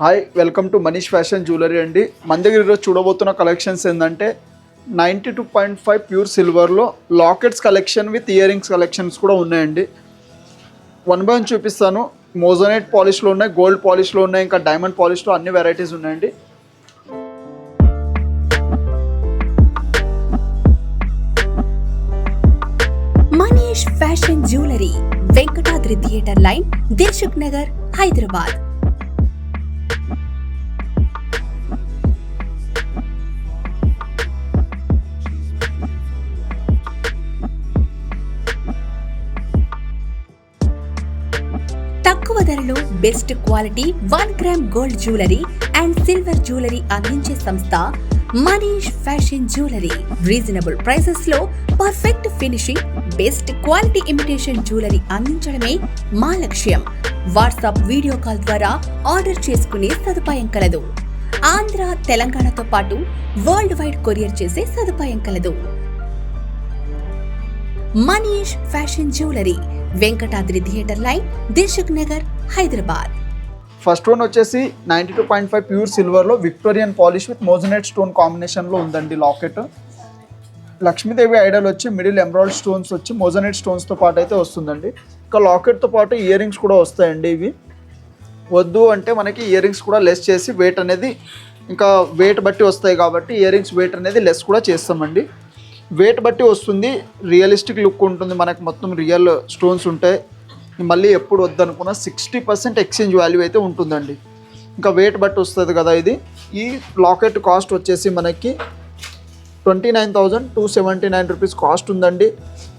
Hi welcome to Manish fashion jewellery అండి. మన దగ్గర ఈరోజు చూడబోతున్న కలెక్షన్స్ ఏంటంటే 92.5 ప్యూర్ సిల్వర్లో lockets collection with ear rings collections కూడా ఉన్నాయండి. వన్ బై వన్ చూపిస్తాను. మోజోనైట్ పాలిష్లో ఉన్నాయి, గోల్డ్ పాలిష్లో ఉన్నాయి, ఇంకా డైమండ్ పాలిష్లో అన్ని వెరైటీస్ ఉన్నాయండి. Manish fashion jewellery, Venkatadri theatre line, Dilsukh Nagar, Hyderabad. తక్కువ ధరలో best quality 1 gram gold jewellery and silver jewellery అందించే సంస్థ Manish fashion jewellery. Reasonable prices లో perfect finishing, best quality imitation jewellery అందించడమే మా లక్ష్యం. వాట్సాప్ వీడియో కాల్ ద్వారా ఆర్డర్ చేసుకునే సదుపాయం కలదు. ఆంధ్ర, తెలంగాణతో పాటు వరల్డ్ వైడ్ కొరియర్ చేసే సదుపాయం కలదు. Manish fashion jewellery, Venkatadri theatre line, Dilsukh Nagar, Hyderabad. First one వచ్చేసి 92.5 ప్యూర్ సిల్వర్లో Victorian polish with moissanite stone కాంబినేషన్లో ఉందండి లాకెట్. లక్ష్మీదేవి ఐడల్ వచ్చి మిడిల్ ఎమరాల్డ్ స్టోన్స్ వచ్చి మోజోనైట్ స్టోన్స్తో పాటు అయితే వస్తుందండి. ఇంకా లాకెట్తో పాటు ఇయర్ రింగ్స్ కూడా వస్తాయండి. ఇవి వద్దు అంటే మనకి ఇయర్ రింగ్స్ కూడా లెస్ చేసి వెయిట్ అనేది ఇంకా వెయిట్ బట్టి వస్తాయి కాబట్టి ఇయర్ రింగ్స్ వెయిట్ అనేది లెస్ కూడా చేస్తామండి. వెయిట్ బట్టి వస్తుంది, రియలిస్టిక్ లుక్ ఉంటుంది, మనకు మొత్తం రియల్ స్టోన్స్ ఉంటాయి. మళ్ళీ ఎప్పుడు వద్దనుకున్నా 60% ఎక్స్చేంజ్ వాల్యూ అయితే ఉంటుందండి. ఇంకా వెయిట్ బట్టి వస్తుంది కదా ఇది. ఈ లాకెట్ కాస్ట్ వచ్చేసి మనకి 29,279 రూపీస్ కాస్ట్ ఉందండి.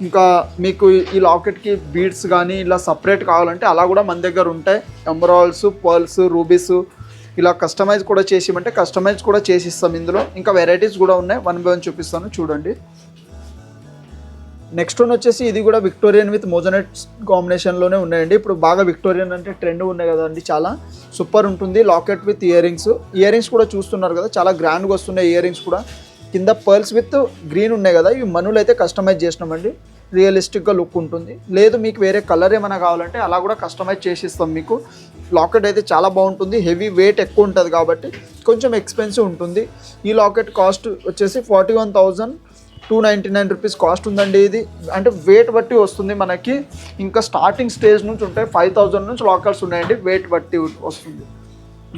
ఇంకా మీకు ఈ లాకెట్కి బీడ్స్ కానీ ఇలా సపరేట్ కావాలంటే అలా కూడా మన దగ్గర ఉంటాయి. ఎమరాల్డ్స్, పర్ల్స్, రూబీస్ ఇలా కస్టమైజ్ కూడా చేసిమంటే కస్టమైజ్ కూడా చేసిస్తాం. ఇందులో ఇంకా వెరైటీస్ కూడా ఉన్నాయి, వన్ బై వన్ చూపిస్తాను చూడండి. నెక్స్ట్ వన్ వచ్చేసి ఇది కూడా విక్టోరియన్ విత్ మోజోనైట్ కాంబినేషన్లోనే ఉన్నాయండి. ఇప్పుడు బాగా విక్టోరియన్ అంటే ట్రెండ్ ఉన్నాయి కదండి, చాలా సూపర్ ఉంటుంది. లాకెట్ విత్ ఇయర్ రింగ్స్ కూడా చూస్తున్నారు కదా, చాలా గ్రాండ్గా వస్తున్నాయి ఇయర్ రింగ్స్ కూడా. కింద పర్ల్స్ విత్ గ్రీన్ ఉన్నాయి కదా, ఇవి మనులు అయితే కస్టమైజ్ చేసినామండి. రియలిస్టిక్గా లుక్ ఉంటుంది. లేదు మీకు వేరే కలర్ ఏమైనా కావాలంటే అలా కూడా కస్టమైజ్ చేసిస్తాం మీకు. లాకెట్ అయితే చాలా బాగుంటుంది, హెవీ వెయిట్ ఎక్కువ ఉంటుంది కాబట్టి కొంచెం ఎక్స్పెన్సివ్ ఉంటుంది. ఈ లాకెట్ కాస్ట్ వచ్చేసి 41,299 రూపీస్ కాస్ట్ ఉందండి. ఇది అంటే వెయిట్ బట్టి వస్తుంది మనకి. ఇంకా స్టార్టింగ్ స్టేజ్ నుంచి ఉంటాయి, 5,000 నుంచి లాకెట్స్ ఉన్నాయండి, వెయిట్ బట్టి వస్తుంది.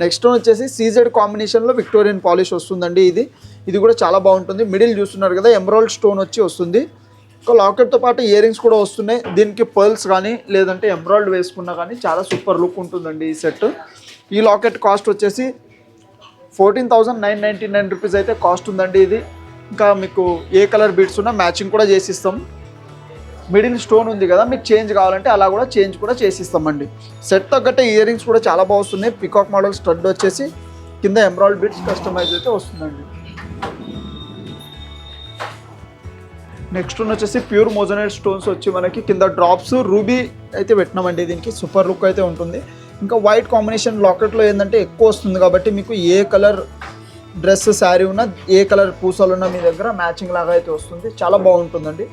నెక్స్ట్ వన్ వచ్చేసి సీజెడ్ కాంబినేషన్లో విక్టోరియన్ పాలిష్ వస్తుందండి. ఇది కూడా చాలా బాగుంటుంది. మిడిల్ చూస్తున్నారు కదా, ఎమరాల్డ్ స్టోన్ వచ్చి వస్తుంది. ఇంకా లాకెట్తో పాటు ఇయర్ రింగ్స్ కూడా వస్తున్నాయి. దీనికి పర్ల్స్ కానీ లేదంటే ఎమరాల్డ్ వేసుకున్నా కానీ చాలా సూపర్ లుక్ ఉంటుందండి ఈ సెట్. ఈ లాకెట్ కాస్ట్ వచ్చేసి 14,999 రూపీస్ అయితే కాస్ట్ ఉందండి ఇది. ఇంకా మీకు ఏ కలర్ బీడ్స్ ఉన్నా మ్యాచింగ్ కూడా చేసిస్తాం. మిడిల్ స్టోన్ ఉంది కదా, మీకు చేంజ్ కావాలంటే అలా కూడా చేంజ్ కూడా చేసిస్తామండి. సెట్ తగ్గట్టే ఇయర్ రింగ్స్ కూడా చాలా బాగా వస్తున్నాయి. పికాక్ మోడల్ స్టడ్ వచ్చేసి కింద ఎమరాల్డ్ బీడ్స్ కస్టమైజ్ అయితే వస్తుందండి. నెక్స్ట్ వన్ వచ్చేసి ప్యూర్ మోజోనైట్ స్టోన్స్ వచ్చి మనకి కింద డ్రాప్స్ రూబీ అయితే పెట్టినామండి. దీనికి సూపర్ లుక్ అయితే ఉంటుంది. ఇంకా వైట్ కాంబినేషన్ లాకెట్లో ఏంటంటే ఎక్కువ వస్తుంది కాబట్టి మీకు ఏ కలర్ డ్రెస్, శారీ ఉన్నా, ఏ కలర్ పూసలు ఉన్నా మీ దగ్గర మ్యాచింగ్ లాగా అయితే వస్తుంది, చాలా బాగుంటుందండి.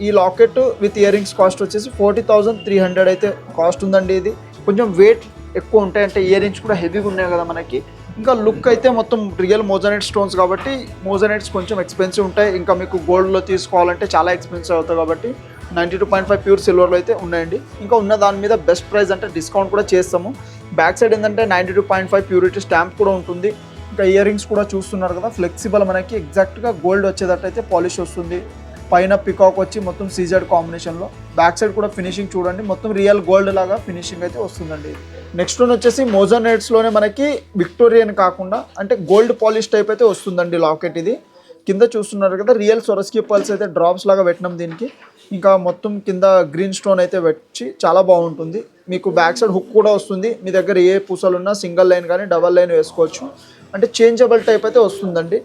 ఈ locket with ear rings cost వచ్చేసి 40,300 అయితే కాస్ట్ ఉందండి. ఇది కొంచెం వెయిట్ ఎక్కువ ఉంటాయి, అంటే ఇయర్ రింగ్స్ కూడా హెవీగా ఉన్నాయి కదా మనకి. ఇంకా లుక్ అయితే మొత్తం రియల్ మోజోనైట్ స్టోన్స్ కాబట్టి మోజోనైట్స్ కొంచెం ఎక్స్పెన్సివ్ ఉంటాయి. ఇంకా మీకు గోల్డ్లో తీసుకోవాలంటే చాలా ఎక్స్పెన్సివ్ అవుతాయి కాబట్టి 92.5 ప్యూర్ సిల్వర్లో అయితే ఉన్నాయండి. ఇంకా ఉన్న దాని మీద బెస్ట్ ప్రైస్ అంటే డిస్కౌంట్ కూడా చేస్తాము. బ్యాక్ సైడ్ ఏంటంటే 92.5 ప్యూరిటీ స్టాంప్ కూడా ఉంటుంది. ఇంకా ఇయర్ రింగ్స్ కూడా చూస్తున్నారు కదా, ఫ్లెక్సిబుల్ మనకి ఎగ్జాక్ట్గా గోల్డ్ వచ్చేటట్టు అయితే పాలిష్ వస్తుంది. పైన పికాక్ వచ్చి మొత్తం సీజెడ్ కాంబినేషన్లో. బ్యాక్ సైడ్ కూడా ఫినిషింగ్ చూడండి, మొత్తం రియల్ గోల్డ్ లాగా ఫినిషింగ్ అయితే వస్తుందండి. నెక్స్ట్ వన్ వచ్చేసి మోజోనైట్స్లోనే మనకి విక్టోరియన్ కాకుండా అంటే గోల్డ్ పాలిష్ టైప్ అయితే వస్తుందండి లాకెట్. ఇది కింద చూస్తున్నారు కదా, రియల్ సొరస్కీ పర్ల్స్ అయితే డ్రాప్స్ లాగా పెట్టినాం దీనికి. ఇంకా మొత్తం కింద గ్రీన్ స్టోన్ అయితే వచ్చి చాలా బాగుంటుంది. మీకు బ్యాక్ సైడ్ హుక్ కూడా వస్తుంది. మీ దగ్గర ఏ పూసలు ఉన్నా సింగిల్ లైన్ కానీ డబల్ లైన్ వేసుకోవచ్చు, అంటే చేంజబుల్ టైప్ అయితే వస్తుందండి.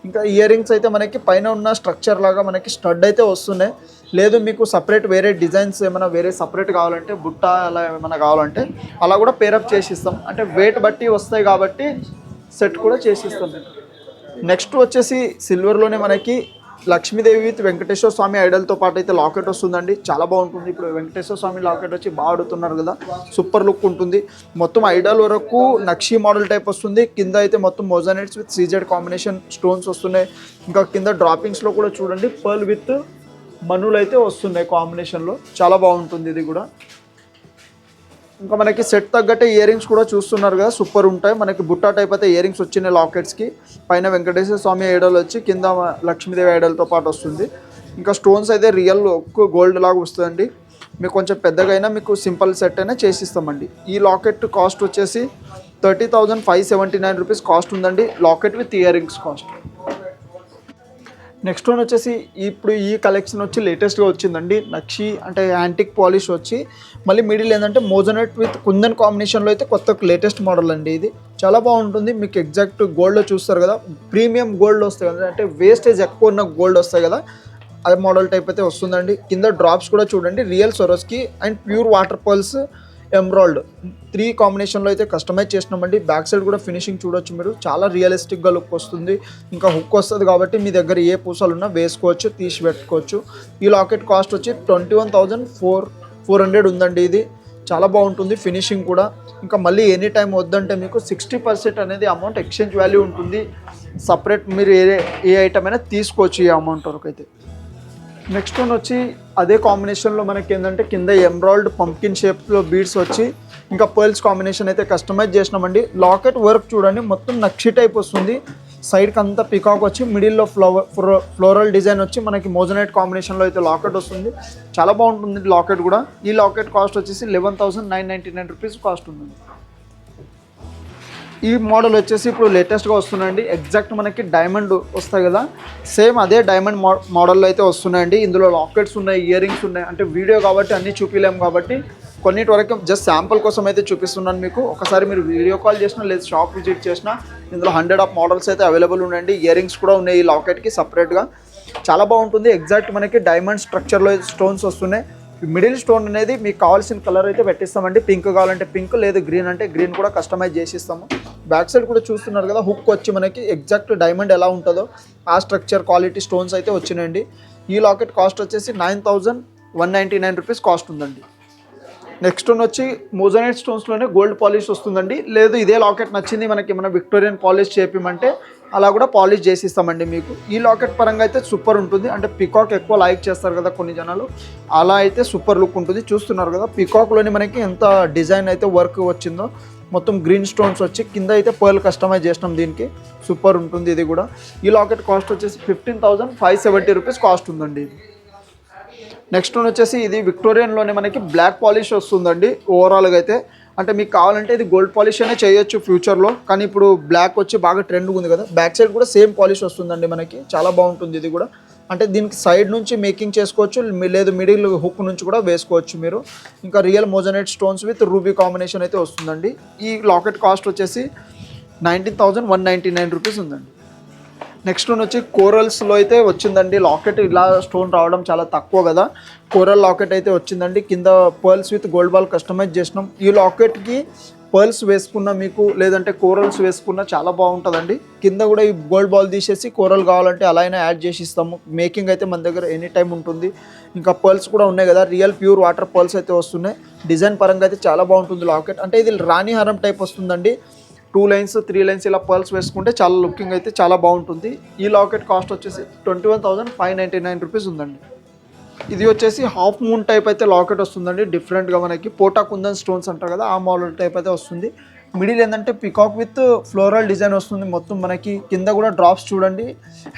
ఇంకా ఇయర్ రింగ్స్ అయితే మనకి పైన ఉన్న స్ట్రక్చర్ లాగా మనకి స్టడ్ అయితే వస్తున్నాయి. లేదు మీకు సపరేట్ వేరే డిజైన్స్ ఏమైనా వేరే సపరేట్ కావాలంటే బుట్ట అలా ఏమైనా కావాలంటే అలా కూడా పేరప్ చేసిస్తాం, అంటే వెయిట్ బట్టి వస్తాయి కాబట్టి సెట్ కూడా చేసిస్తాం. నెక్స్ట్ వచ్చేసి సిల్వర్లోనే మనకి లక్ష్మీదేవి విత్ వెంకటేశ్వర స్వామి ఐడల్తో పాటు అయితే లాకెట్ వస్తుందండి. చాలా బాగుంటుంది. ఇప్పుడు వెంకటేశ్వర స్వామి లాకెట్ వచ్చి బాగా ఆడుతున్నారు కదా, సూపర్ లుక్ ఉంటుంది. మొత్తం ఐడల్ వరకు నక్షి మోడల్ టైప్ వస్తుంది. కింద అయితే మొత్తం మోజానైట్స్ విత్ సీజెడ్ కాంబినేషన్ స్టోన్స్ వస్తున్నాయి. ఇంకా కింద డ్రాపింగ్స్లో కూడా చూడండి పర్ల్ విత్ మనులు అయితే వస్తున్నాయి కాంబినేషన్లో. చాలా బాగుంటుంది ఇది కూడా. ఇంకా మనకి సెట్ తగ్గట్టే ఇయర్ రింగ్స్ కూడా చూస్తున్నారు కదా, సూపర్ ఉంటాయి. మనకి బుట్టా టైప్ అయితే ఇయర్ రింగ్స్ వచ్చినాయి లాకెట్స్కి. పైన వెంకటేశ్వర స్వామి ఐడల్ వచ్చి కింద లక్ష్మీదేవి ఐడల్తో పాటు వస్తుంది. ఇంకా స్టోన్స్ అయితే రియల్ గోల్డ్ లాగా వస్తుందండి. మీకు కొంచెం పెద్దగా అయినా మీకు సింపుల్ సెట్ అయినా చేసిస్తామండి. ఈ లాకెట్ కాస్ట్ వచ్చేసి 30,579 రూపీస్ కాస్ట్ ఉందండి, locket with ear rings cost. Next one వచ్చేసి ఇప్పుడు ఈ కలెక్షన్ వచ్చి లేటెస్ట్గా వచ్చిందండి. నక్షి అంటే యాంటిక్ పాలిష్ వచ్చి మళ్ళీ మిడిల్ ఏంటంటే మోజోనైట్ విత్ కుందన్ కాంబినేషన్లో అయితే కొత్త లేటెస్ట్ మోడల్ అండి. ఇది చాలా బాగుంటుంది. మీకు ఎగ్జాక్ట్ గోల్డ్లో చూస్తారు కదా, ప్రీమియం గోల్డ్ వస్తాయి కదా, అంటే వేస్టేజ్ ఎక్కువ ఉన్న గోల్డ్ వస్తాయి కదా, అదే మోడల్ టైప్ అయితే వస్తుందండి. కింద డ్రాప్స్ కూడా చూడండి real Swarovski and pure water pearls emerald 3 కాంబినేషన్లో అయితే కస్టమైజ్ చేసినామండి. బ్యాక్ సైడ్ కూడా ఫినిషింగ్ చూడొచ్చు మీరు, చాలా రియలిస్టిక్గా లుక్ వస్తుంది. ఇంకా హుక్ వస్తుంది కాబట్టి మీ దగ్గర ఏ పూసలు ఉన్నా వేసుకోవచ్చు, తీసి పెట్టుకోవచ్చు. ఈ లాకెట్ కాస్ట్ వచ్చి 21,400 ఉందండి. ఇది చాలా బాగుంటుంది ఫినిషింగ్ కూడా. ఇంకా మళ్ళీ ఎనీ టైం వద్దంటే మీకు 60% అనేది అమౌంట్ ఎక్స్చేంజ్ వాల్యూ ఉంటుంది. సపరేట్ మీరు ఏ ఐటమ్ అయినా తీసుకోవచ్చు ఈ అమౌంట్ వరకు అయితే. నెక్స్ట్ వన్ వచ్చి అదే కాంబినేషన్లో మనకి ఏంటంటే కింద ఎంబ్రాయిల్డ్ పంప్కిన్ షేప్లో బీడ్స్ వచ్చి ఇంకా పర్ల్స్ కాంబినేషన్ అయితే కస్టమైజ్ చేసినామండి. లాకెట్ వర్క్ చూడండి మొత్తం నక్షి టైప్ వస్తుంది. సైడ్కి అంతా పికాక్ వచ్చి మిడిల్లో ఫ్లోరల్ డిజైన్ వచ్చి మనకి మోజోనైట్ కాంబినేషన్లో అయితే లాకెట్ వస్తుంది. చాలా బాగుంటుంది లాకెట్ కూడా. ఈ లాకెట్ కాస్ట్ వచ్చేసి 11,999 రూపీస్ కాస్ట్ ఉందండి. ఈ మోడల్ వచ్చేసి ఇప్పుడు లేటెస్ట్గా వస్తున్నాయండి. ఎగ్జాక్ట్ మనకి డైమండ్ వస్తాయి కదా, సేమ్ అదే డైమండ్ మోడల్లో అయితే వస్తున్నాయండి. ఇందులో లాకెట్స్ ఉన్నాయి, ఇయర్ రింగ్స్ ఉన్నాయి. అంటే వీడియో కాబట్టి అన్నీ చూపించలేము కాబట్టి కొన్నిటి వరకు జస్ట్ శాంపుల్ కోసం అయితే చూపిస్తున్నాను మీకు. ఒకసారి మీరు వీడియో కాల్ చేసినా లేదా షాప్ విజిట్ చేసినా ఇందులో 100 ఆఫ్ మోడల్స్ అయితే అవైలబుల్ ఉన్నాయండి. ఇయర్ రింగ్స్ కూడా ఉన్నాయి ఈ లాకెట్కి సపరేట్గా. చాలా బాగుంటుంది. ఎగ్జాక్ట్ మనకి డైమండ్ స్ట్రక్చర్లో స్టోన్స్ వస్తున్నాయి. మిడిల్ స్టోన్ అనేది మీకు కావాల్సిన కలర్ అయితే పెట్టిస్తామండి. పింక్ కావాలంటే పింక్, లేదు గ్రీన్ అంటే గ్రీన్ కూడా కస్టమైజ్ చేసిస్తాము. బ్యాక్ సైడ్ కూడా చూస్తున్నారు కదా, హుక్ వచ్చి మనకి ఎగ్జాక్ట్ డైమండ్ ఎలా ఉంటుందో ఆ స్ట్రక్చర్ క్వాలిటీ స్టోన్స్ అయితే వచ్చినాయండి. ఈ లాకెట్ కాస్ట్ వచ్చేసి 9,199 రూపీస్ కాస్ట్ ఉందండి. నెక్స్ట్ వన్ వచ్చి మోజోనైట్ స్టోన్స్లోనే గోల్డ్ పాలిష్ వస్తుందండి. లేదు ఇదే లాకెట్ నచ్చింది మనకి ఏమైనా విక్టోరియన్ పాలిష్ చేపిమంటే అలా కూడా పాలిష్ చేసిస్తామండి మీకు. ఈ లాకెట్ పరంగా అయితే సూపర్ ఉంటుంది. అంటే పికాక్ ఎక్కువ లైక్ చేస్తారు కదా కొన్ని జనాలు, అలా అయితే సూపర్ లుక్ ఉంటుంది. చూస్తున్నారు కదా పికాక్లోని మనకి ఎంత డిజైన్ అయితే వర్క్ వచ్చిందో, మొత్తం గ్రీన్ స్టోన్స్ వచ్చి కింద అయితే పర్ల్ కస్టమైజ్ చేసినాం. దీనికి సూపర్ ఉంటుంది ఇది కూడా. ఈ లాకెట్ కాస్ట్ వచ్చేసి 15,570 రూపీస్ కాస్ట్ ఉందండి. నెక్స్ట్ వన్ వచ్చేసి ఇది విక్టోరియన్లోనే మనకి బ్లాక్ పాలిష్ వస్తుందండి. ఓవరాల్గా అయితే అంటే మీకు కావాలంటే ఇది గోల్డ్ పాలిష్ అనే చేయొచ్చు ఫ్యూచర్లో, కానీ ఇప్పుడు బ్లాక్ వచ్చి బాగా ట్రెండ్ ఉంది కదా. బ్యాక్ సైడ్ కూడా సేమ్ పాలిష్ వస్తుందండి మనకి, చాలా బాగుంటుంది ఇది కూడా. అంటే దీనికి సైడ్ నుంచి మేకింగ్ చేసుకోవచ్చు, లేదు మిడిల్ హుక్ నుంచి కూడా వేసుకోవచ్చు మీరు. ఇంకా real మోజోనైట్ stones with ruby combination అయితే వస్తుందండి. ఈ లాకెట్ కాస్ట్ వచ్చేసి 19,199 రూపీస్ ఉందండి. నెక్స్ట్ వన్ వచ్చి కోరల్స్లో అయితే వచ్చిందండి లాకెట్. ఇలా స్టోన్ రావడం చాలా తక్కువ కదా, కోరల్ లాకెట్ అయితే వచ్చిందండి. కింద pearls with gold ball customise చేసినాం. ఈ లాకెట్కి పర్ల్స్ వేసుకున్న మీకు లేదంటే కోరల్స్ వేసుకున్న చాలా బాగుంటుందండి. కింద కూడా ఈ గోల్డ్ బాల్ తీసేసి కోరల్ కావాలంటే అలా అయినా యాడ్ చేసి ఇస్తాము. మేకింగ్ అయితే మన దగ్గర ఎనీ టైం ఉంటుంది. ఇంకా పర్ల్స్ కూడా ఉన్నాయి కదా, రియల్ ప్యూర్ వాటర్ పర్ల్స్ అయితే వస్తున్నాయి. డిజైన్ పరంగా అయితే చాలా బాగుంటుంది లాకెట్. అంటే ఇది రాణి హారం టైప్ వస్తుందండి. 2 లైన్స్ 3 లైన్స్ ఇలా పర్ల్స్ వేసుకుంటే చాలా లుకింగ్ అయితే చాలా బాగుంటుంది. ఈ లాకెట్ కాస్ట్ వచ్చేసి 21,599 రూపీస్ ఉందండి. ఇది వచ్చేసి హాఫ్ మూన్ టైప్ అయితే లాకెట్ వస్తుందండి. డిఫరెంట్గా మనకి పోటా కుందన్ స్టోన్స్ అంటారు కదా, ఆ మోడల్ టైప్ అయితే వస్తుంది. మిడిల్ ఏంటంటే పికాక్ విత్ ఫ్లోరల్ డిజైన్ వస్తుంది మొత్తం మనకి. కింద కూడా డ్రాప్స్ చూడండి,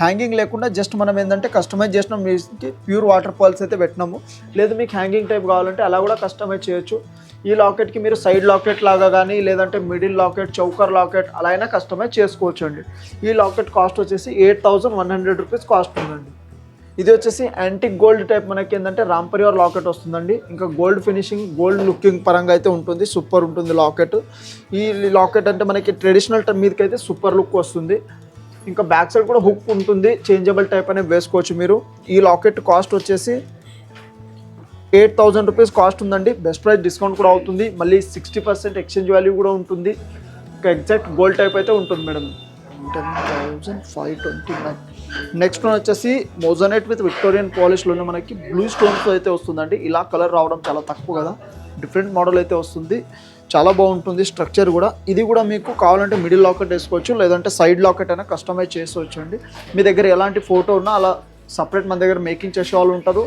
హ్యాంగింగ్ లేకుండా జస్ట్ మనం ఏంటంటే కస్టమైజ్ చేసినాం. మీకి ప్యూర్ వాటర్ పర్ల్స్ అయితే పెట్టినాము. లేదు మీకు హ్యాంగింగ్ టైప్ కావాలంటే అలా కూడా కస్టమైజ్ చేయొచ్చు. ఈ లాకెట్కి మీరు సైడ్ లాకెట్ లాగా కానీ లేదంటే మిడిల్ లాకెట్, చౌకర్ లాకెట్ అలా అయినా కస్టమైజ్ చేసుకోవచ్చు అండి. ఈ లాకెట్ కాస్ట్ వచ్చేసి 8,100 రూపీస్ కాస్ట్ ఉందండి. ఇది వచ్చేసి యాంటిక్ గోల్డ్ టైప్ మనకి ఏంటంటే రాంపరివార్ లాకెట్ వస్తుందండి. ఇంకా గోల్డ్ ఫినిషింగ్, గోల్డ్ లుకింగ్ పరంగా అయితే ఉంటుంది. సూపర్ ఉంటుంది లాకెట్. ఈ లాకెట్ అంటే మనకి ట్రెడిషనల్ టైప్ మీదకి అయితే సూపర్ లుక్ వస్తుంది. ఇంకా బ్యాక్ సైడ్ కూడా హుక్ ఉంటుంది, చేంజబుల్ టైప్ అనేది వేసుకోవచ్చు మీరు. ఈ లాకెట్ కాస్ట్ వచ్చేసి 8,000 రూపీస్ కాస్ట్ ఉందండి. బెస్ట్ ప్రైస్ డిస్కౌంట్ కూడా అవుతుంది. మళ్ళీ 60% ఎక్స్చేంజ్ వాల్యూ కూడా ఉంటుంది. ఇంకా ఎగ్జాక్ట్ గోల్డ్ టైప్ అయితే ఉంటుంది మేడం. 10,529. నెక్స్ట్ వన్ వచ్చేసి మోజనైట్ విత్ విక్టోరియన్ పాలిష్లోనే మనకి బ్లూ స్టోన్స్ అయితే వస్తుందండి. ఇలా కలర్ రావడం చాలా తక్కువ కదా, డిఫరెంట్ మోడల్ అయితే వస్తుంది, చాలా బాగుంటుంది స్ట్రక్చర్ కూడా. ఇది కూడా మీకు కావాలంటే మిడిల్ లాకెట్ వేసుకోవచ్చు, లేదంటే సైడ్ లాకెట్ అయినా కస్టమైజ్ చేసుకోవచ్చు అండి. మీ దగ్గర ఎలాంటి ఫోటో ఉన్నా అలా సపరేట్ మన దగ్గర మేకింగ్ చేసే వాళ్ళు ఉంటారు,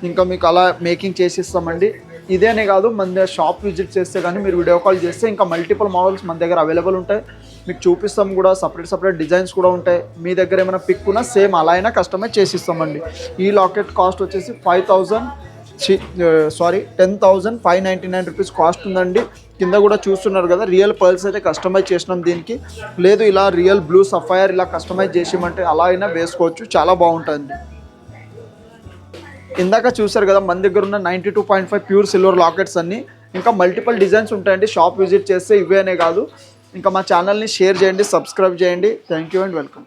ఇంకా మీకు అలా మేకింగ్ చేసి ఇస్తామండి. ఇదేనే కాదు, మన దగ్గర షాప్ విజిట్ చేస్తే కానీ మీరు వీడియో కాల్ చేస్తే ఇంకా మల్టిపుల్ మోడల్స్ మన దగ్గర అవైలబుల్ ఉంటాయి, మీకు చూపిస్తాం కూడా. సపరేట్ డిజైన్స్ కూడా ఉంటాయి. మీ దగ్గర ఏమైనా పిక్ ఉన్నా సేమ్ అలా అయినా కస్టమైజ్ చేసి ఇస్తామండి. ఈ లాకెట్ కాస్ట్ వచ్చేసి 10,599 రూపీస్ కాస్ట్ ఉందండి. కింద కూడా చూస్తున్నారు కదా, రియల్ పర్ల్స్ అయితే కస్టమైజ్ చేసినాం దీనికి. లేదు ఇలా రియల్ బ్లూ సఫైర్ ఇలా కస్టమైజ్ చేసామంటే అలా అయినా వేసుకోవచ్చు, చాలా బాగుంటుంది. ఇందాక చూసారు కదా మన దగ్గర ఉన్న 92.5 ప్యూర్ సిల్వర్ లాకెట్స్ అన్నీ. ఇంకా మల్టిపుల్ డిజైన్స్ ఉంటాయండి, షాప్ విజిట్ చేస్తే ఇవేనే కాదు. ఇంకా మా ఛానల్ని షేర్ చేయండి, సబ్స్క్రైబ్ చేయండి. Thank you and welcome.